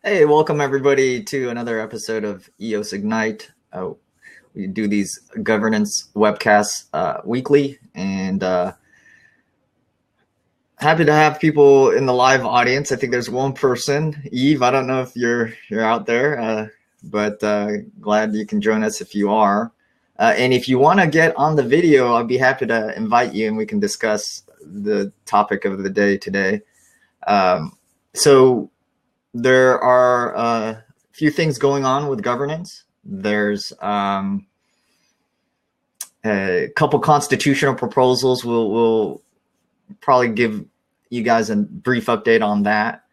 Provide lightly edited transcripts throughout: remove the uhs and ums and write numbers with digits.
Hey, welcome everybody to another episode of EOS Ignite. We do these governance webcasts weekly, and happy to have people in the live audience. I think there's one person, Eve. I don't know if you're out there, but glad you can join us if you are. And if you want to get on the video, I'd be happy to invite you, and we can discuss the topic of the day today. So there are a few things going on with governance. There's a couple constitutional proposals. We'll probably give you guys a brief update on that,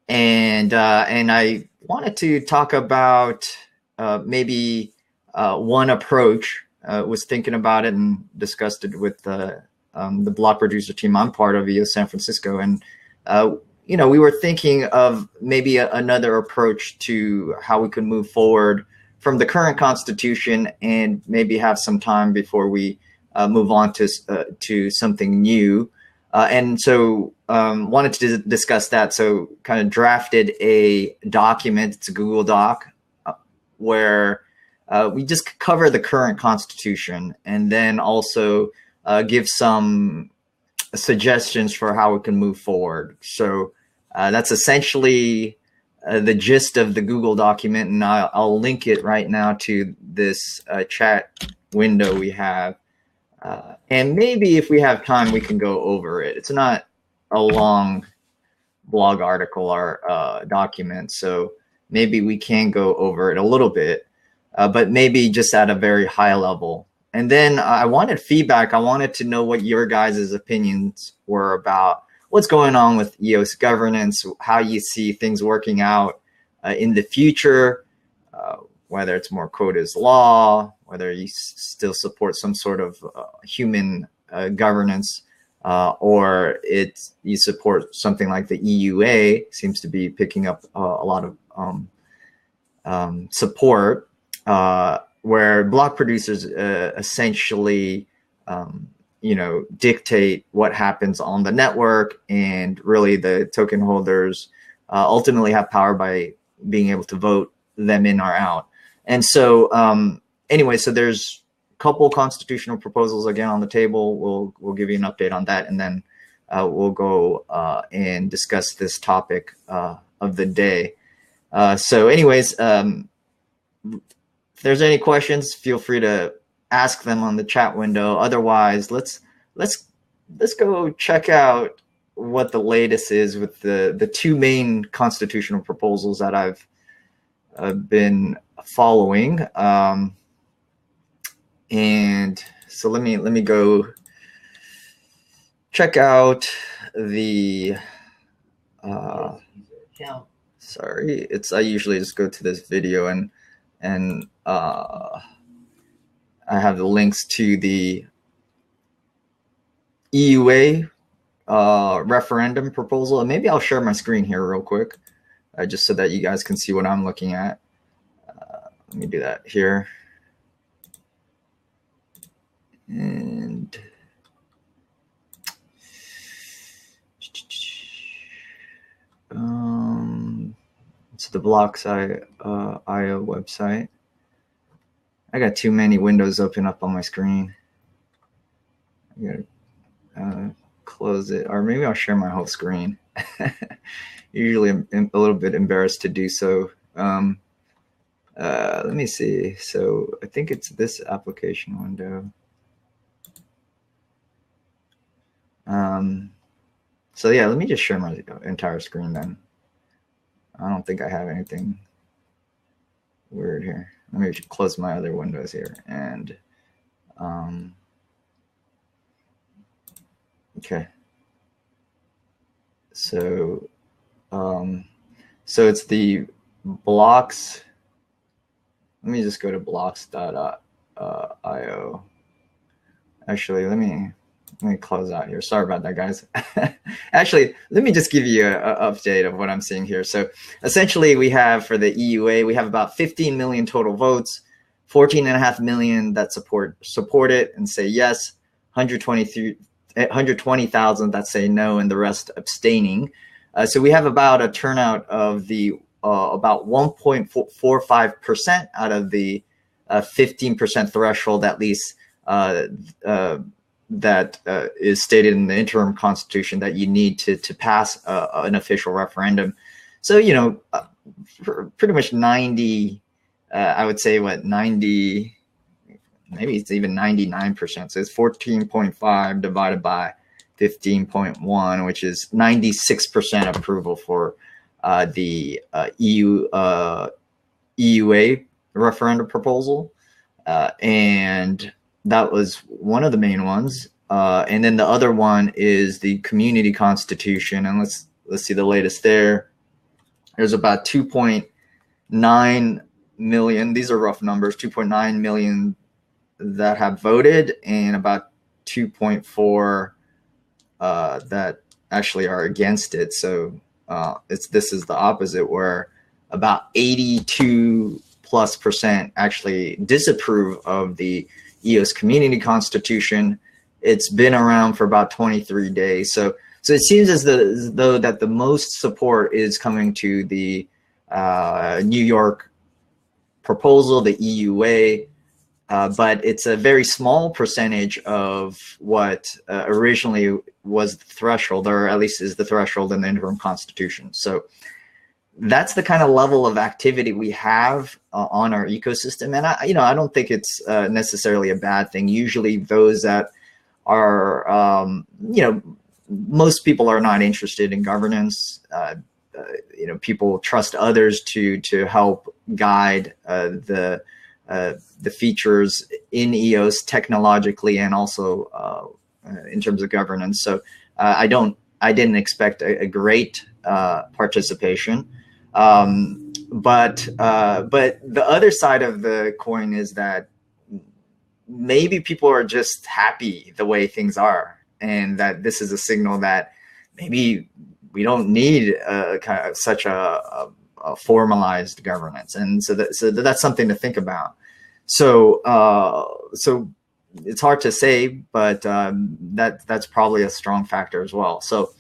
and I wanted to talk about maybe one approach. Was thinking about it and discussed it with the block producer team I'm part of, EOS San Francisco, and we were thinking of maybe another approach to how we could move forward from the current constitution and maybe have some time before we move on to something new. And so wanted to discuss that. So kind of drafted a document. It's a Google Doc where we just cover the current constitution and then also give some suggestions for how we can move forward. So that's essentially the gist of the Google document, and I'll link it right now to this chat window we have. And maybe if we have time, we can go over it. It's not a long blog article or document, so maybe we can go over it a little bit, but maybe just at a very high level. And then I wanted feedback. I wanted to know what your guys' opinions were about what's going on with EOS governance, how you see things working out in the future, whether it's more code is law, whether you still support some sort of human governance, or you support something like the EUA, seems to be picking up a lot of support, where block producers essentially dictate what happens on the network, and really the token holders ultimately have power by being able to vote them in or out. And so anyway, so there's a couple constitutional proposals again on the table. We'll give you an update on that, and then we'll go and discuss this topic of the day. So anyways, if there's any questions, feel free to ask them on the chat window. Otherwise, let's go check out what the latest is with the two main constitutional proposals that I've been following. And so let me go check out the sorry, I usually just go to this video and I have the links to the EUA referendum proposal, and maybe I'll share my screen here real quick, just so that you guys can see what I'm looking at. Let me do that here. And it's the Blocks.io website. I got too many windows open up on my screen. I gotta close it, or maybe I'll share my whole screen. Usually I'm a little bit embarrassed to do so. Let me see. So I think it's this application window. So yeah, let me just share my entire screen then. I don't think I have anything weird here. Let me close my other windows here, and okay. So it's the blocks. Let me just go to blocks.io. Actually, let me close out here. Sorry about that, guys. Actually, let me just give you an update of what I'm seeing here. So essentially we have, for the EUA, we have about 15 million total votes, 14.5 million that support it and say yes, 120,000 that say no, and the rest abstaining. So we have about a turnout of the about 1.45% out of the 15% threshold, at least, that is stated in the interim constitution that you need to pass an official referendum. So, you know, pretty much 90, I would say, what, 90, maybe it's even 99%. So it's 14.5 divided by 15.1, which is 96% approval for the EUA referendum proposal. And that was one of the main ones. And then the other one is the community constitution. And let's see the latest there. There's about 2.9 million. These are rough numbers, 2.9 million that have voted, and about 2.4 that actually are against it. So this is the opposite, where about 82+% actually disapprove of the EOS community constitution. It's been around for about 23 days. So it seems as though that the most support is coming to the New York proposal, the EUA, but it's a very small percentage of what originally was the threshold, or at least is the threshold in the interim constitution. So that's the kind of level of activity we have on our ecosystem. And I don't think it's necessarily a bad thing. Usually those that are, most people are not interested in governance. People trust others to help guide the features in EOS technologically and also in terms of governance. So I didn't expect a great participation. But the other side of the coin is that maybe people are just happy the way things are, and that this is a signal that maybe we don't need such a formalized governance. And so that's something to think about. So it's hard to say, but that's probably a strong factor as well. So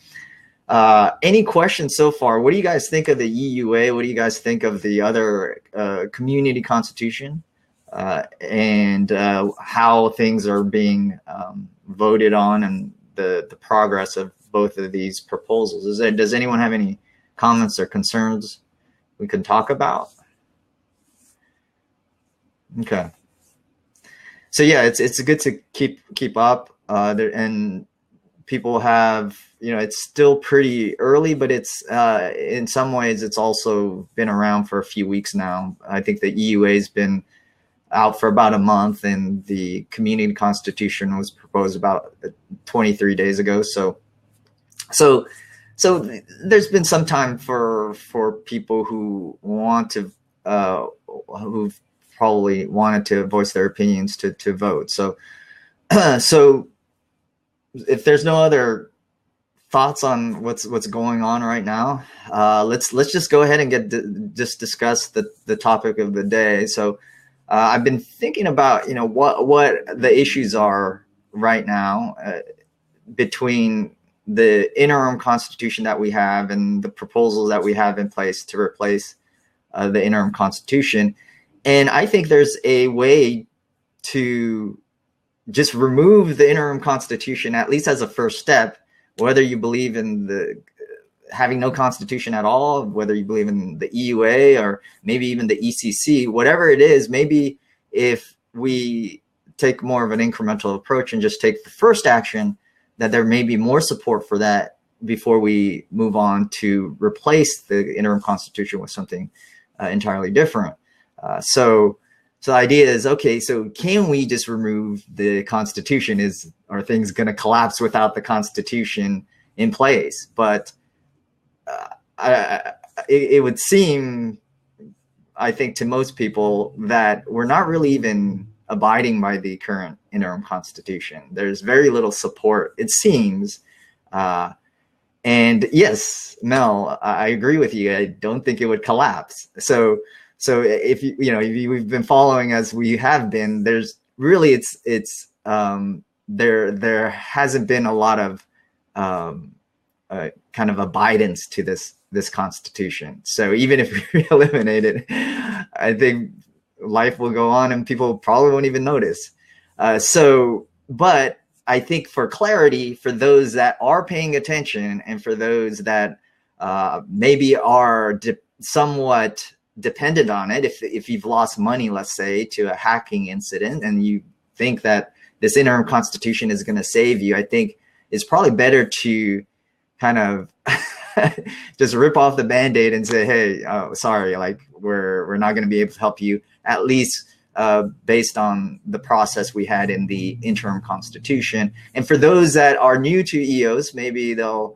any questions so far? What do you guys think of the EUA? What do you guys think of the other community constitution, and how things are being voted on, and the progress of both of these proposals? Does anyone have any comments or concerns we can talk about? Okay. So yeah, it's good to keep up, and people have, it's still pretty early, but it's in some ways it's also been around for a few weeks now. I think the EUA has been out for about a month, and the community constitution was proposed about 23 days ago. So there's been some time for people who want to, who've probably wanted to voice their opinions to vote. So if there's no other thoughts on what's going on right now, let's just go ahead and just discuss the topic of the day. So I've been thinking about what the issues are right now between the interim constitution that we have and the proposals that we have in place to replace the interim constitution. And I think there's a way to just remove the interim constitution, at least as a first step, whether you believe in the having no constitution at all, whether you believe in the EUA or maybe even the ECC, whatever it is. Maybe if we take more of an incremental approach and just take the first action, that there may be more support for that before we move on to replace the interim constitution with something entirely different. So the idea is, okay, so can we just remove the Constitution? Are things going to collapse without the Constitution in place? But it would seem, I think, to most people that we're not really even abiding by the current interim Constitution. There's very little support, it seems. And yes, Mel, I agree with you. I don't think it would collapse. So if we've been following as we have been, there's really there hasn't been a lot of kind of abidance to this this constitution. So even if we eliminate it, I think life will go on and people probably won't even notice. But I think for clarity, for those that are paying attention and for those that maybe are somewhat dependent on it, if you've lost money, let's say, to a hacking incident and you think that this interim constitution is going to save you, I think it's probably better to kind of just rip off the Band-Aid and say, hey, sorry, like we're not going to be able to help you, at least based on the process we had in the interim constitution. And for those that are new to EOS, maybe they'll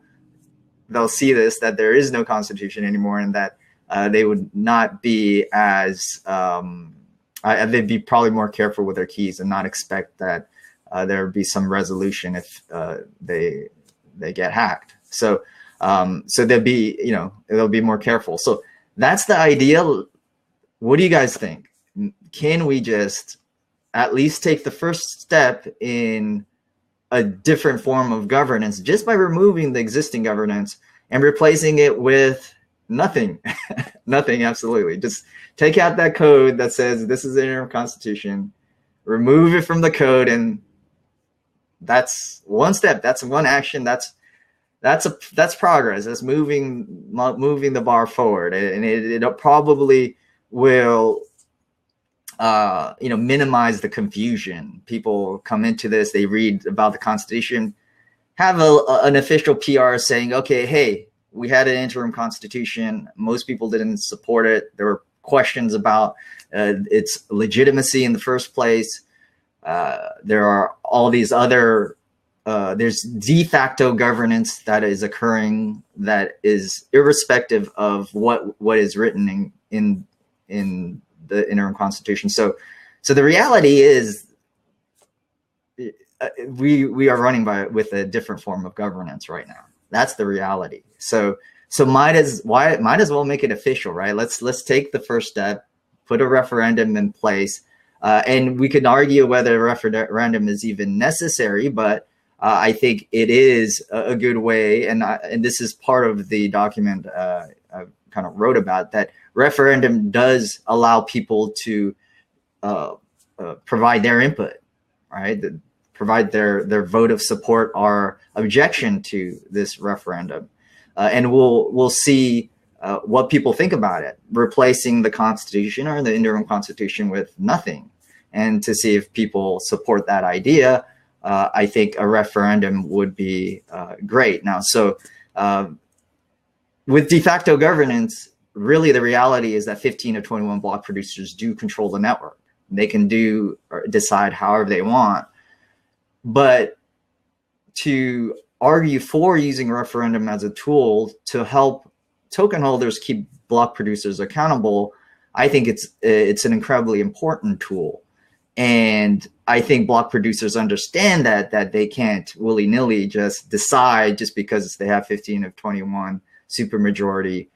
see this, that there is no constitution anymore, and that they would not be as they'd be probably more careful with their keys and not expect that there would be some resolution if they get hacked. So they'll be more careful. So that's the idea. What do you guys think? Can we just at least take the first step in a different form of governance just by removing the existing governance and replacing it with nothing? Nothing, absolutely. Just take out that code that says this is the interim constitution, remove it from the code, and that's one step. That's one action. That's progress. That's moving the bar forward, and it probably will minimize the confusion. People come into this, they read about the Constitution, have an official PR saying, okay, hey, we had an interim constitution. Most people didn't support it. There were questions about its legitimacy in the first place. There are all these other, there's de facto governance that is occurring that is irrespective of what is written in the interim constitution. So the reality is we are running with a different form of governance right now. That's the reality. So might as well make it official, right? Let's take the first step, put a referendum in place, and we could argue whether a referendum is even necessary, but I think it is a good way, and this is part of the document I kind of wrote about, that referendum does allow people to provide their input, right? Provide their vote of support or objection to this referendum, and we'll see what people think about it, replacing the Constitution or the interim constitution with nothing, and to see if people support that idea. I think a referendum would be great. Now, so with de facto governance, really the reality is that 15 of 21 block producers do control the network. They can do or decide however they want. But to argue for using a referendum as a tool to help token holders keep block producers accountable, I think it's an incredibly important tool. And I think block producers understand that they can't willy-nilly just decide, just because they have 15 of 21 supermajority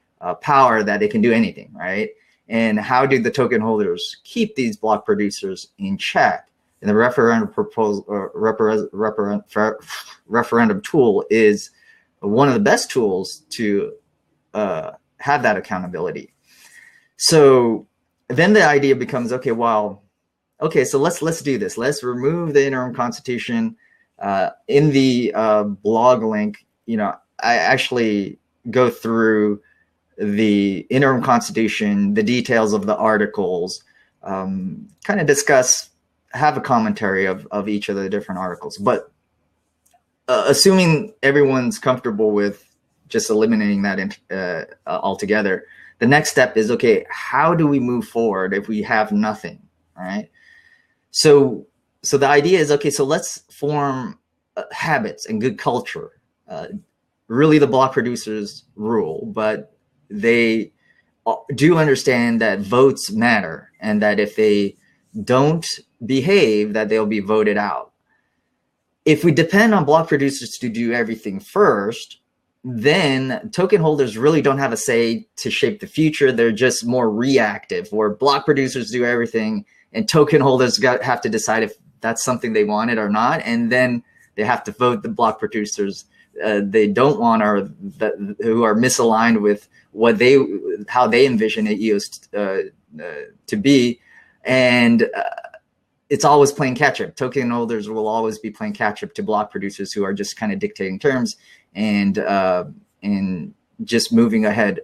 power, that they can do anything, right? And how do the token holders keep these block producers in check? And the referendum referendum tool is one of the best tools to have that accountability. So then the idea becomes, okay, so let's do this. Let's remove the interim constitution. In the blog link, I actually go through the interim constitution, the details of the articles, kind of discuss, have a commentary of each of the different articles. But assuming everyone's comfortable with just eliminating that altogether, the next step is, okay, how do we move forward if we have nothing, right? So the idea is, okay, so let's form habits and good culture. Really, the block producers rule, but they do understand that votes matter, and that if they don't behave, that they'll be voted out. If we depend on block producers to do everything first, then token holders really don't have a say to shape the future. They're just more reactive, where block producers do everything and token holders have to decide if that's something they wanted or not. And then they have to vote the block producers they don't want, or that who are misaligned with what how they envision EOS to be, and it's always playing catch up. Token holders will always be playing catch up to block producers who are just kind of dictating terms and just moving ahead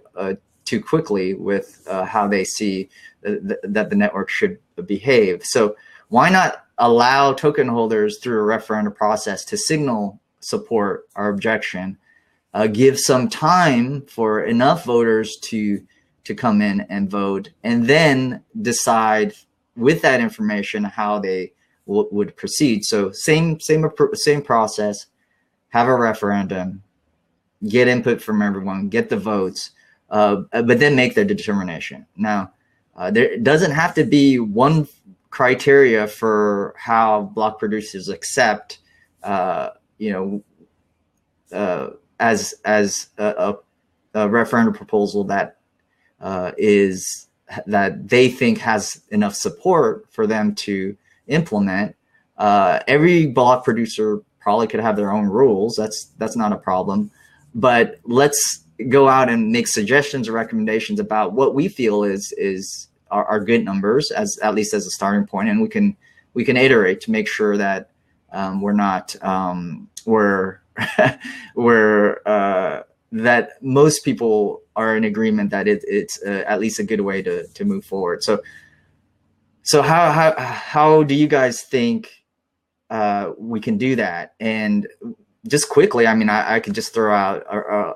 too quickly with how they see that the network should behave. So why not allow token holders through a referendum process to signal support our objection, give some time for enough voters to come in and vote, and then decide with that information how they would proceed. So same process, have a referendum, get input from everyone, get the votes, but then make their determination. Now, there doesn't have to be one criteria for how block producers accept, as a referendum proposal that that they think has enough support for them to implement. Every block producer probably could have their own rules. That's not a problem. But let's go out and make suggestions or recommendations about what we feel are good numbers, as at least as a starting point, and we can iterate to make sure that we're not that most people are in agreement that it's at least a good way to move forward. So how do you guys think we can do that? And just quickly, I mean, I could just throw out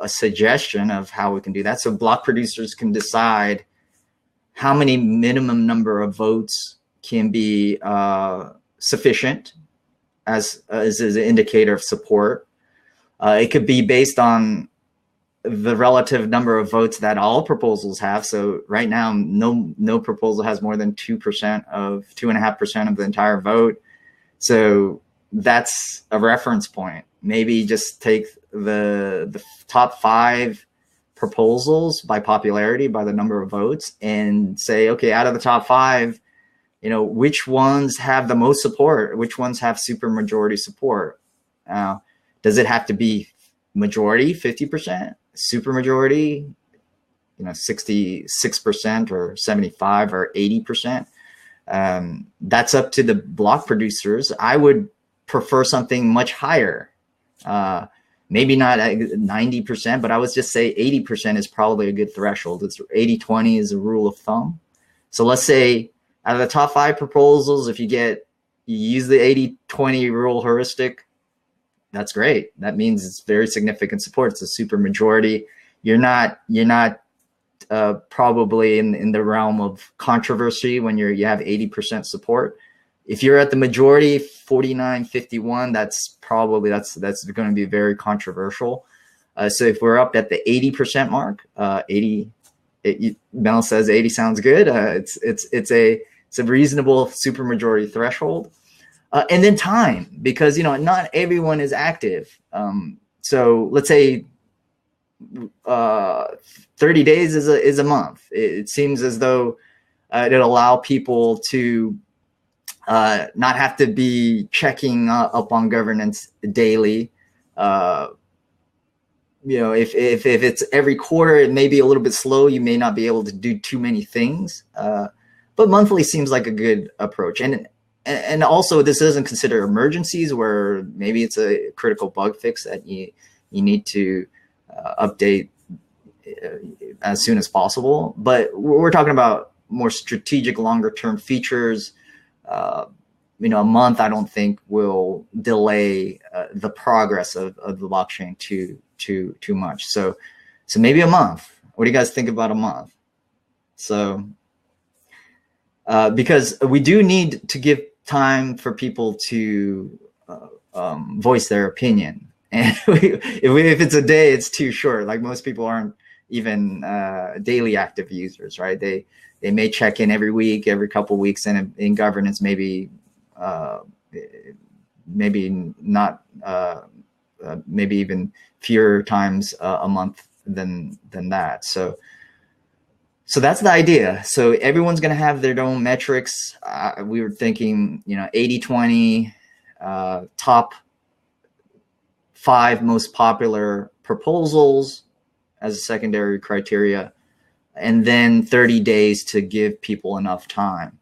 a suggestion of how we can do that. So block producers can decide how many minimum number of votes can be sufficient as an indicator of support. It could be based on the relative number of votes that all proposals have. So right now, no proposal has more than 2.5% of the entire vote. So that's a reference point. Maybe just take the top 5 proposals by popularity, by the number of votes, and say, okay, out of the top 5, which ones have the most support? Which ones have supermajority support? Does it have to be majority, 50%, supermajority, 66% or 75 or 80%? That's up to the block producers. I would prefer something much higher. Maybe not 90%, but I would just say 80% is probably a good threshold. It's 80-20 is a rule of thumb. So let's say out of the top 5 proposals, if you use the 80-20 rule heuristic, that's great. That means it's very significant support. It's a super majority. You're not probably in the realm of controversy when you have 80% support. If you're at the majority, 49-51, that's going to be very controversial. So if we're up at the 80% mark, Mel says 80 sounds good. It's a reasonable supermajority threshold. And then time, because not everyone is active. So let's say 30 days is a month. It seems as though it'll allow people to not have to be checking up on governance daily. If it's every quarter, it may be a little bit slow. You may not be able to do too many things, but monthly seems like a good approach. And also, this doesn't consider emergencies where maybe it's a critical bug fix that you need to update as soon as possible. But we're talking about more strategic, longer term features. A month I don't think will delay the progress of the blockchain too much. So maybe a month. What do you guys think about a month? So because we do need to give time for people to voice their opinion. And if it's a day, it's too short. Like most people aren't even daily active users, right? They may check in every week, every couple of weeks, and in governance, maybe not, maybe even fewer times a month than that. So that's the idea. So everyone's going to have their own metrics. We were thinking, 80-20, top 5 most popular proposals as a secondary criteria, and then 30 days to give people enough time.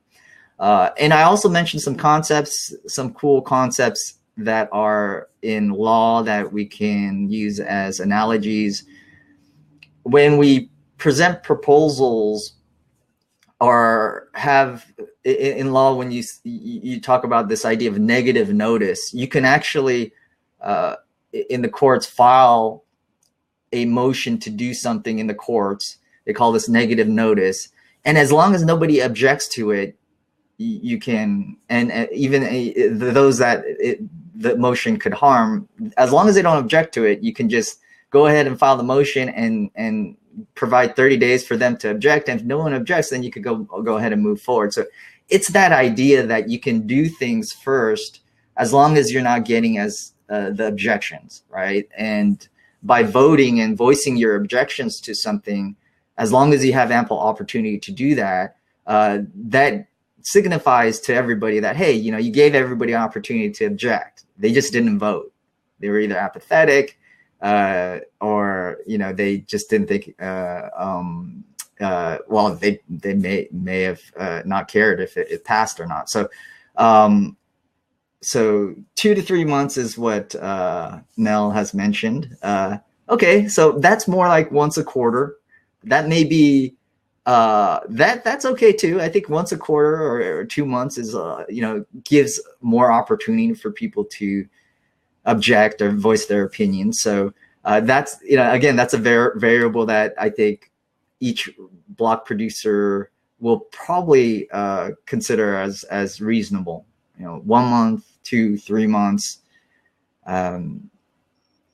And I also mentioned some concepts, some cool concepts that are in law that we can use as analogies. When we present proposals or have in law, when you talk about this idea of negative notice, you can actually in the courts file a motion to do something in the courts. They call this negative notice, and as long as nobody objects to it, you can, and even those that the motion could harm, as long as they don't object to it, you can just go ahead and file the motion and provide 30 days for them to object. And if no one objects, then you could go ahead and move forward. So it's that idea that you can do things first as long as you're not getting as the objections, right? And by voting and voicing your objections to something, as long as you have ample opportunity to do that, that signifies to everybody that, hey, you know, you gave everybody an opportunity to object. They just didn't vote. They were either apathetic or, you know, they just didn't think, well, they may have not cared if it passed or not. So, so 2 to 3 months is what Nell has mentioned. Okay, so that's more like once a quarter. That may be that's okay too. I think once a quarter or 2 months is you know, gives more opportunity for people to object or voice their opinions. So that's, you know, again, that's a variable that I think each block producer will probably consider as reasonable. You know, 1 month, 2, 3 months. I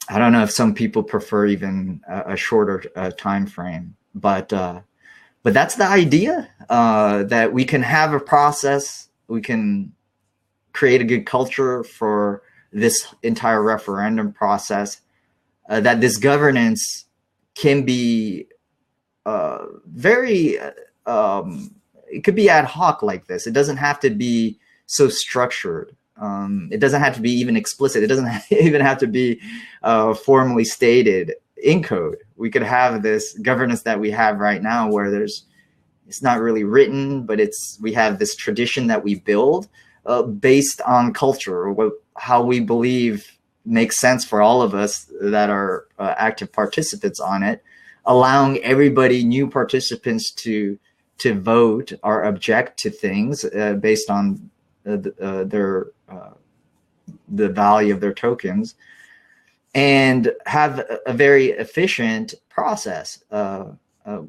don't know if some people prefer even a shorter time frame, but that's the idea, that we can have a process, we can create a good culture for this entire referendum process, that this governance can be very, it could be ad hoc like this. It doesn't have to be so structured. It doesn't have to be even explicit. It doesn't even have to be formally stated in code. We could have this governance that we have right now where it's not really written, but we have this tradition that we build based on culture, or how we believe makes sense for all of us that are active participants on it, allowing everybody, new participants, to vote or object to things based on the value of their tokens, and have a very efficient process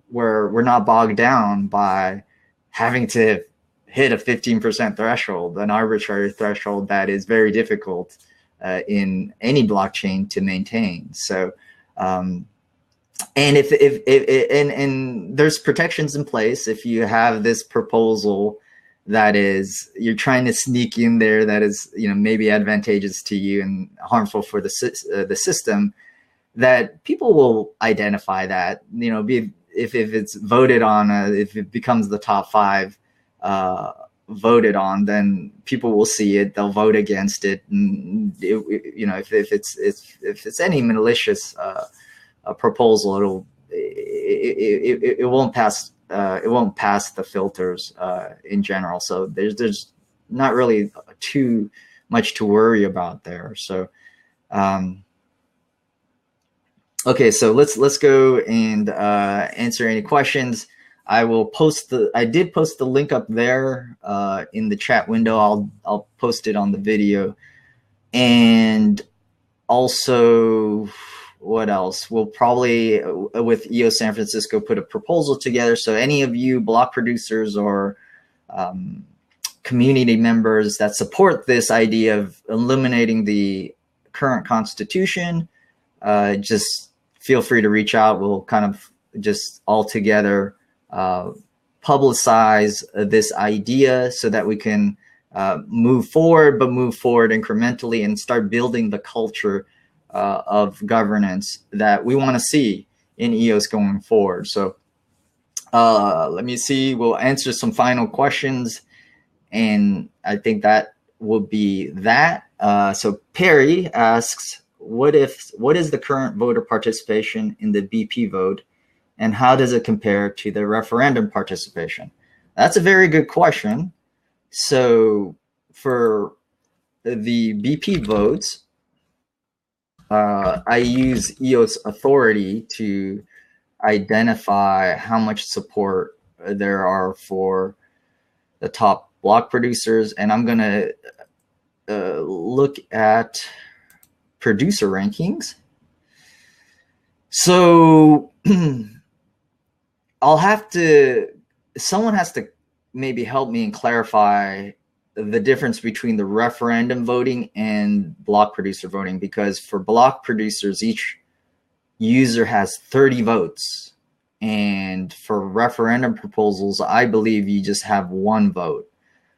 where we're not bogged down by having to hit a 15% threshold, an arbitrary threshold that is very difficult in any blockchain to maintain. So, and and there's protections in place if you have this proposal that is, you're trying to sneak in there, that is, you know, maybe advantageous to you and harmful for the system, that people will identify that, you know, if it's voted on, if it becomes the top 5 voted on, then people will see it, they'll vote against it, and you know, if it's any malicious proposal, it won't pass. It won't pass the filters in general. So there's not really too much to worry about there. So okay, so let's go and answer any questions. I did post the link up there in the chat window. I'll post it on the video. And also, what else? We'll probably, with EOS San Francisco, put a proposal together. So any of you block producers or community members that support this idea of eliminating the current constitution, just feel free to reach out. We'll kind of just all together publicize this idea so that we can move forward, but move forward incrementally and start building the culture of governance that we want to see in EOS going forward. So let me see, we'll answer some final questions, and I think that will be that. So Perry asks, what is the current voter participation in the BP vote, and how does it compare to the referendum participation? That's a very good question. So for the BP votes, I use EOS authority to identify how much support there are for the top block producers, and I'm going to look at producer rankings. So someone has to maybe help me and clarify the difference between the referendum voting and block producer voting, because for block producers, each user has 30 votes. And for referendum proposals, I believe you just have one vote.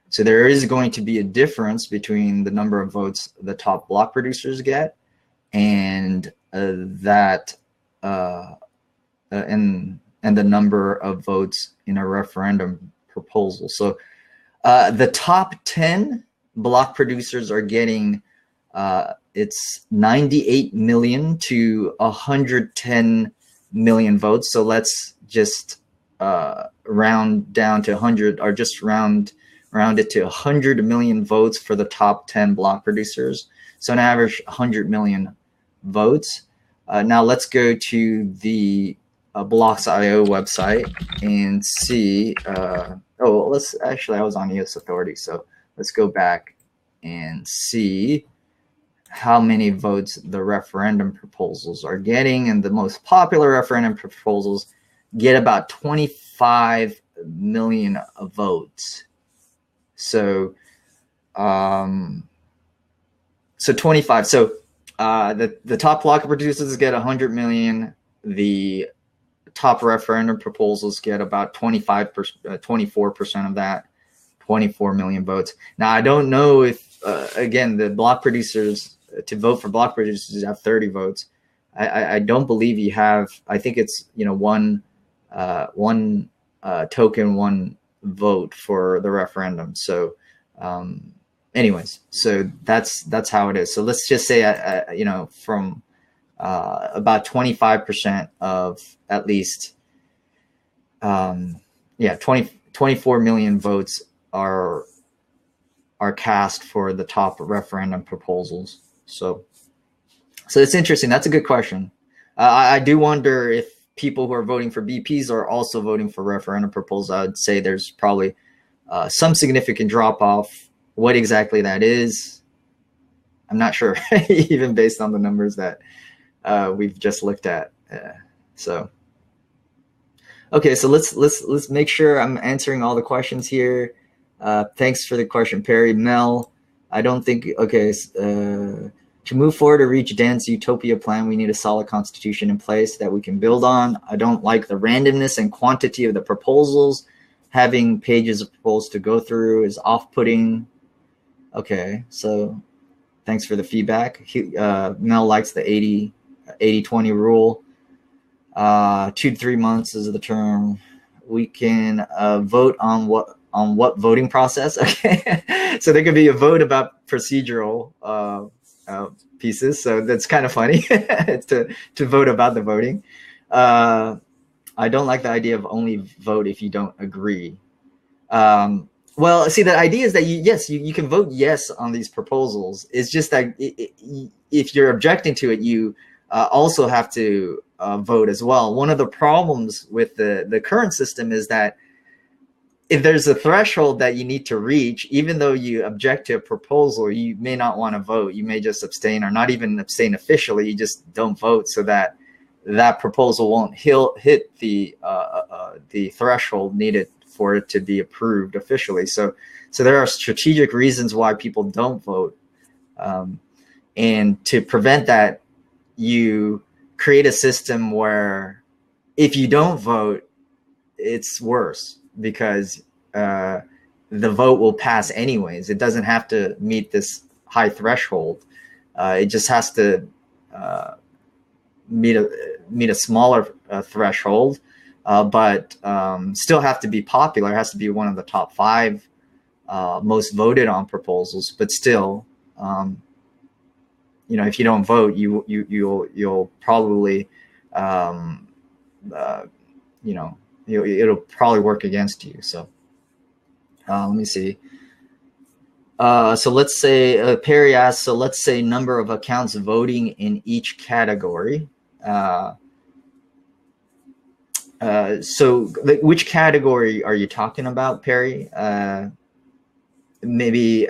So there is going to be a difference between the number of votes the top block producers get and and the number of votes in a referendum proposal. So the top 10 block producers are getting it's 98 million to 110 million votes. So let's just round down to 100, or just round it to 100 million votes for the top 10 block producers. So an average 100 million votes. Now let's go to the Blocks.io website and see. I was on EOS Authority, so let's go back and see how many votes the referendum proposals are getting. And the most popular referendum proposals get about 25 million votes. So 25. So the top block producers get 100 million. The top referendum proposals get about 24% of that, 24 million votes. Now, I don't know if, again, the block producers, to vote for block producers, have 30 votes. I don't believe you have, I think it's, one token, one vote for the referendum. So anyways, so that's how it is. So let's just say, from about 25% of at least 24 million votes are cast for the top referendum proposals. So it's interesting. That's a good question. I do wonder if people who are voting for BPs are also voting for referendum proposals. I would say there's probably some significant drop off. What exactly that is, I'm not sure, even based on the numbers that we've just looked at. Okay, so let's make sure I'm answering all the questions here. Thanks for the question, Perry. Mel, I don't think, okay, to move forward to reach Dan's utopia plan, we need a solid constitution in place that we can build on. I don't like the randomness and quantity of the proposals. Having pages of proposals to go through is off-putting. Okay, so thanks for the feedback. Mel likes the 80-20 rule. 2 to 3 months is the term. We can vote on what voting process. Okay, so there could be a vote about procedural pieces. So that's kind of funny to vote about the voting. I don't like the idea of only vote if you don't agree. Well, see, the idea is that you can vote yes on these proposals. It's just that if you're objecting to it, you also have to vote as well. One of the problems with the current system is that if there's a threshold that you need to reach, even though you object to a proposal, you may not want to vote. You may just abstain, or not even abstain officially. You just don't vote, so that proposal won't hit the threshold needed for it to be approved officially. So there are strategic reasons why people don't vote, and to prevent that, you create a system where if you don't vote, it's worse, because the vote will pass anyways. It doesn't have to meet this high threshold. It just has to meet a smaller threshold, but still have to be popular. It has to be one of the top 5 most voted on proposals, but still you know, if you don't vote, you'll probably, you know, it'll probably work against you. So let me see. So let's say Perry asks, so let's say number of accounts voting in each category. So which category are you talking about, Perry? Maybe,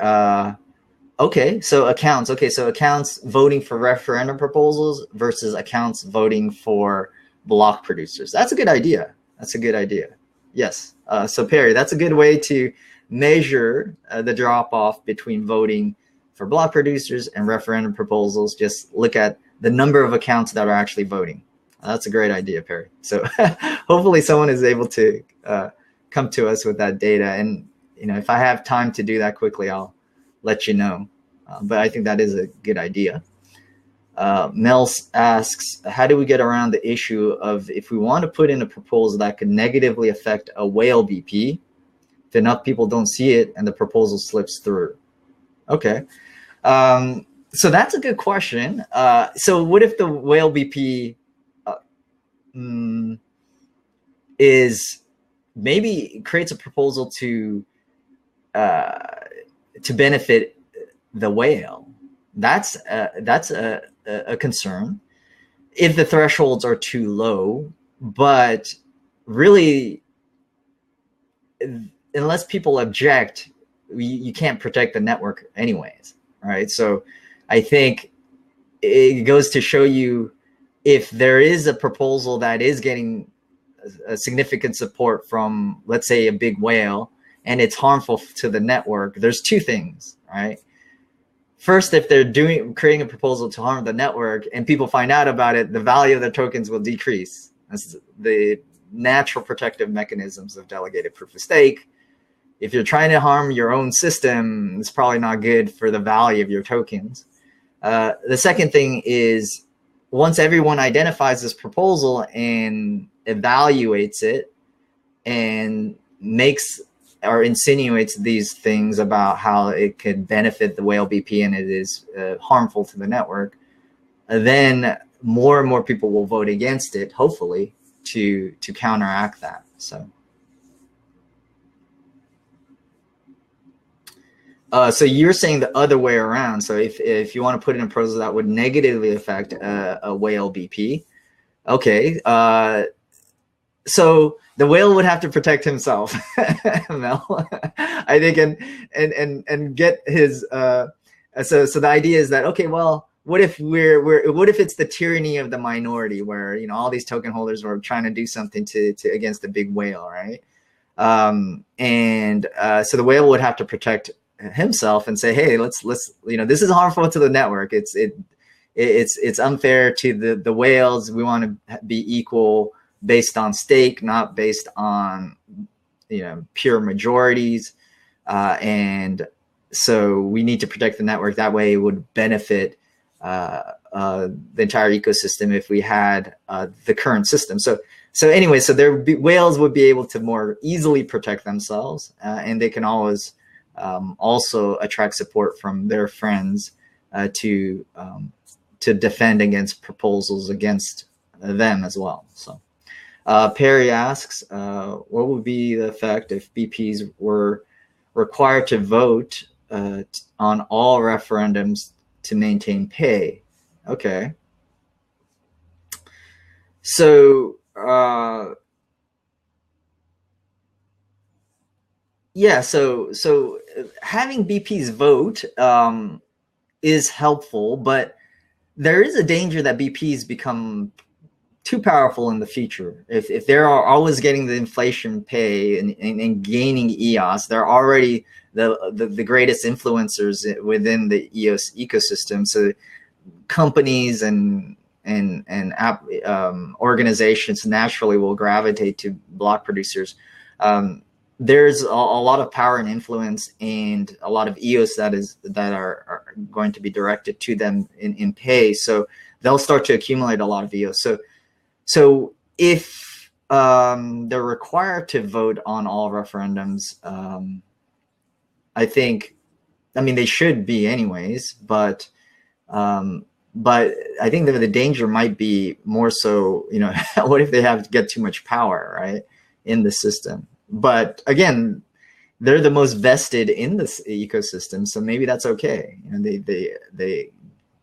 okay, so accounts. Okay, so accounts voting for referendum proposals versus accounts voting for block producers. That's a good idea. That's a good idea. Yes. So Perry, that's a good way to measure the drop off between voting for block producers and referendum proposals. Just look at the number of accounts that are actually voting. That's a great idea, Perry. So hopefully someone is able to come to us with that data. And, you know, if I have time to do that quickly, I'll let you know. But I think that is a good idea. Mel asks, how do we get around the issue of if we want to put in a proposal that could negatively affect a whale BP, if enough people don't see it and the proposal slips through? Okay. So that's a good question. So what if the whale BP is maybe creates a proposal to benefit the whale? That's a concern if the thresholds are too low. But really, unless people object, you can't protect the network anyways, right? So I think it goes to show you, if there is a proposal that is getting a significant support from, let's say, a big whale, and it's harmful to the network, there's two things, right? First, if they're creating a proposal to harm the network and people find out about it, the value of their tokens will decrease. That's the natural protective mechanisms of delegated proof of stake. If you're trying to harm your own system, it's probably not good for the value of your tokens. The second thing is, once everyone identifies this proposal and evaluates it and makes or insinuates these things about how it could benefit the whale BP and it is harmful to the network, then more and more people will vote against it, hopefully, to counteract that. So. So you're saying the other way around. So if you want to put in a proposal that would negatively affect a whale BP, okay. So the whale would have to protect himself, Mel, I think, and get his. So the idea is that, okay, well, what if what if it's the tyranny of the minority, where, you know, all these token holders are trying to do something to against the big whale, right? So the whale would have to protect himself and say, hey, let's you know, this is harmful to the network. It's unfair to the whales. We want to be equal based on stake, not based on, you know, pure majorities. And so we need to protect the network. That way it would benefit the entire ecosystem if we had the current system. So anyway, so whales would be able to more easily protect themselves, and they can always also attract support from their friends to defend against proposals against them as well. So Perry asks, what would be the effect if BPs were required to vote on all referendums to maintain pay? Okay. So yeah, so having BPs vote is helpful, but there is a danger that BPs become too powerful in the future. If they're always getting the inflation pay and gaining EOS, they're already the greatest influencers within the EOS ecosystem. So companies and organizations naturally will gravitate to block producers. There's a lot of power and influence and a lot of EOS that are going to be directed to them in pay. So they'll start to accumulate a lot of EOS. So if they're required to vote on all referendums, I mean, they should be anyways, but But I think that the danger might be more so, you know, what if they have to get too much power, right, in the system? But again, they're the most vested in this ecosystem, so maybe that's okay. You know, they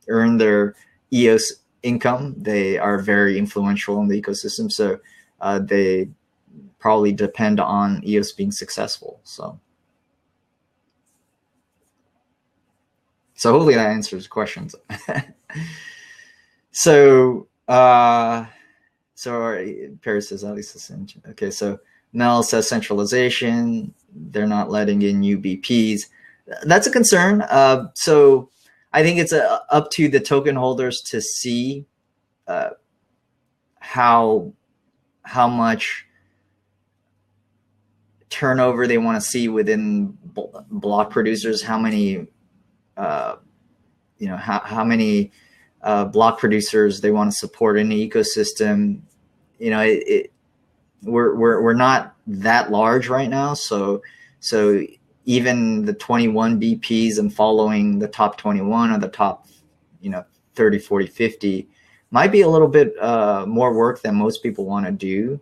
earn their EOS income. They are very influential in the ecosystem, so they probably depend on EOS being successful. So hopefully that answers questions. So Paris says at least okay. So Mel says centralization. They're not letting in new BPs. That's a concern. So I think it's up to the token holders to see how much turnover they want to see within block producers. How many, you know, how many block producers they want to support in the ecosystem. You know, we're not that large right now, so even the 21 BPs and following the top 21 or the top, you know, 30, 40, 50 might be a little bit more work than most people want to do.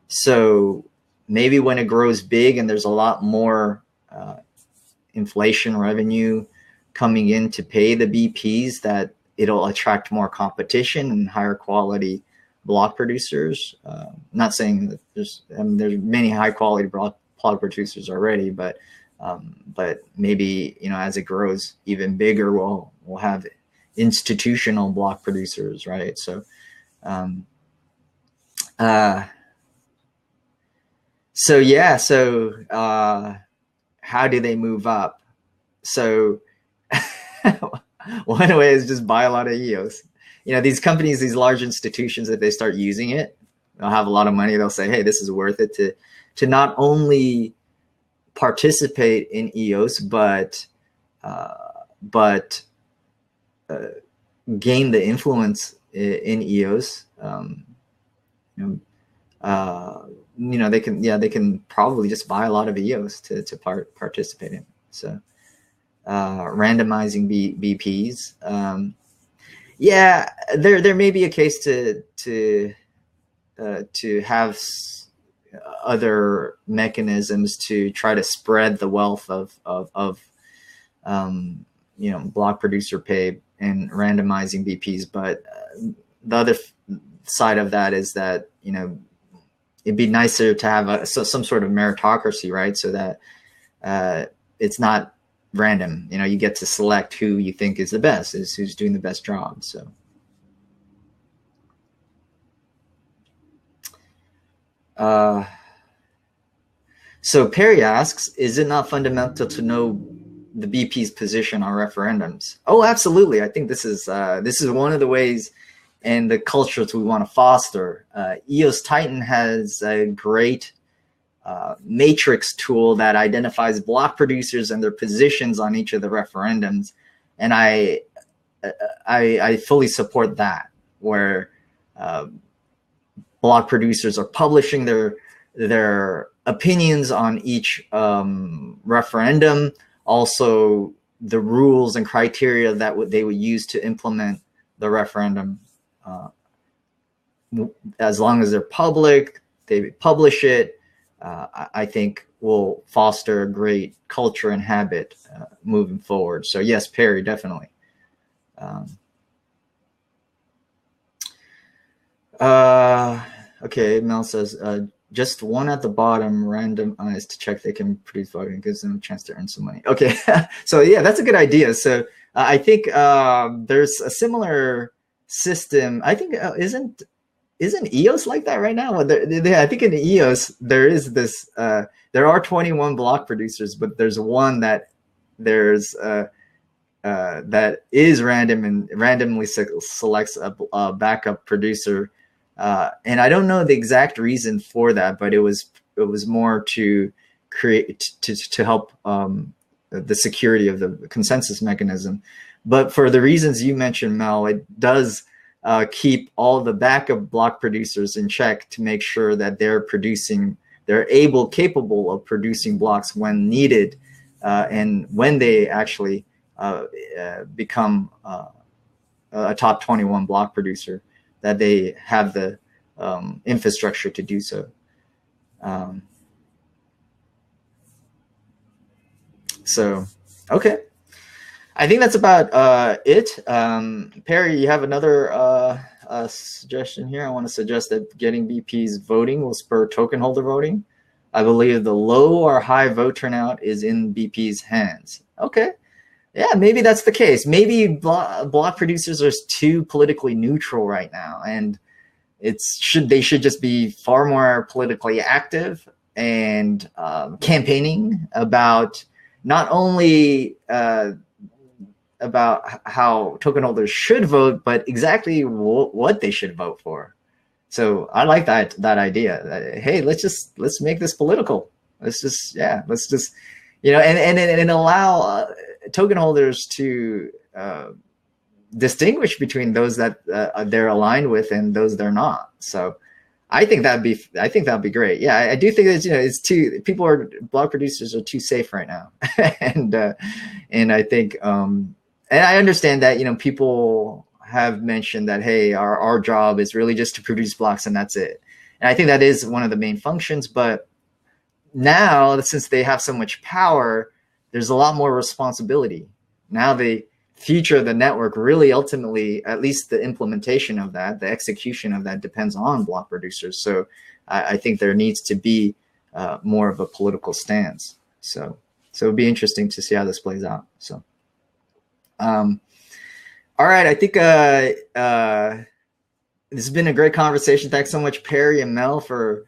So maybe when it grows big and there's a lot more inflation revenue coming in to pay the BPs, that it'll attract more competition and higher quality block producers. Not saying that there's many high quality block producers already, but maybe, you know, as it grows even bigger, we'll have institutional block producers, right? So yeah, so how do they move up? So one way is just buy a lot of EOS. You know, these companies, these large institutions, if they start using it, they'll have a lot of money. They'll say, hey, this is worth it to not only participate in EOS, but gain the influence in EOS. You know, they can probably just buy a lot of EOS to participate in. So randomizing BPs. Yeah, there may be a case to have other mechanisms to try to spread the wealth of you know, block producer pay and randomizing BPs. But the other side of that is that, you know, it'd be nicer to have some sort of meritocracy, right? So that it's not random. You know, you get to select who you think is the best, who's doing the best job. So Perry asks, is it not fundamental to know the BP's position on referendums? Oh, absolutely. I think this is one of the ways and the cultures we want to foster. EOS Titan has a great matrix tool that identifies block producers and their positions on each of the referendums, and I fully support that, where block producers are publishing their opinions on each referendum, also the rules and criteria that they would use to implement the referendum. As long as they're public, they publish it. I think will foster a great culture and habit moving forward. So yes, Perry, definitely. Okay, Mel says, just one at the bottom, randomized to check they can produce volume and gives them a chance to earn some money. Okay, so yeah, that's a good idea. So I think there's a similar system. I think isn't EOS like that right now? I think in the EOS there is this. There are 21 block producers, but there's one that that is random and randomly selects a backup producer. And I don't know the exact reason for that, but it was more to create to help the security of the consensus mechanism. But for the reasons you mentioned, Mel, it does keep all the backup block producers in check to make sure that they're capable of producing blocks when needed, and when they actually become a top 21 block producer, that they have the infrastructure to do so. So, okay. I think that's about it. Perry, you have another suggestion here. I want to suggest that getting BP's voting will spur token holder voting. I believe the low or high vote turnout is in BP's hands. Okay. Yeah, maybe that's the case. Maybe block producers are too politically neutral right now, and they should just be far more politically active and campaigning about not only about how token holders should vote, but exactly what they should vote for. So I like that idea. Hey, let's make this political. Let's just and allow token holders to distinguish between those that they're aligned with and those they're not. So I think that'd be great. Yeah, I do think that block producers are too safe right now, and I think and I understand that people have mentioned that, hey, our job is really just to produce blocks and that's it. And I think that is one of the main functions. But now, since they have so much power, there's a lot more responsibility. Now the future of the network really ultimately, at least the implementation of that, the execution of that, depends on block producers. So I think there needs to be more of a political stance. So it'd be interesting to see how this plays out. So. All right, I think this has been a great conversation. Thanks so much, Perry and Mel, for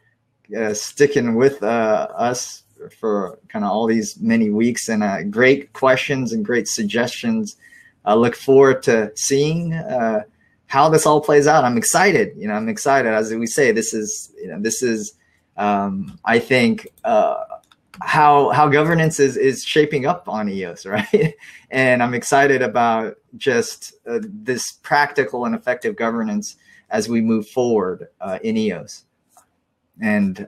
sticking with us for kind of all these many weeks, and great questions and great suggestions. I look forward to seeing how this all plays out. I'm excited. I'm excited. As we say, this is I think how governance is shaping up on EOS, right? And I'm excited about just this practical and effective governance as we move forward in EOS. And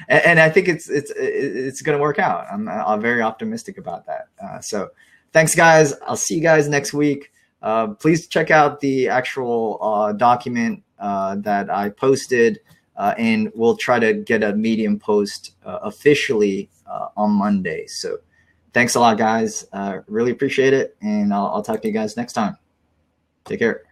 and I think it's going to work out. I'm very optimistic about that. So thanks, guys. I'll see you guys next week. Please check out the actual document that I posted. And we'll try to get a Medium post officially on Monday. So thanks a lot, guys. Really appreciate it. And I'll talk to you guys next time. Take care.